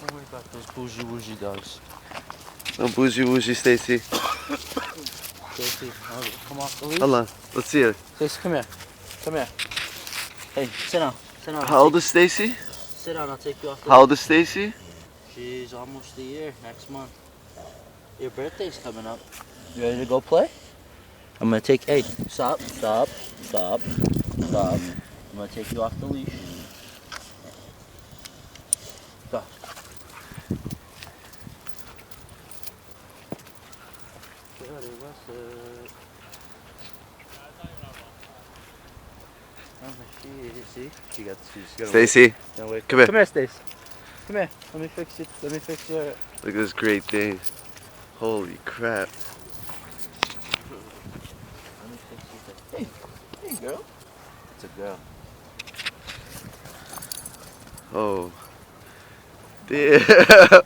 Don't worry about those bougie wougie dogs. No bougie wougie, Stacy. Stacy, come off the leash. Hold on. Let's see it. Stacy, come here. Come here. Hey, sit down. Sit down. How old is Stacy? Sit down, I'll take you off the How old is Stacy? She's almost a year next month. Your birthday's coming up. You ready to go play? I'm gonna take, hey, stop. I'm gonna take you off the leash. Go. See? She's gonna Stacy, wait. come here. Come here, Stace. Come here. Let me fix it. Let me fix your. Look at this great thing. Holy crap. Let me fix your. Hey, girl. It's a girl. Oh. Damn.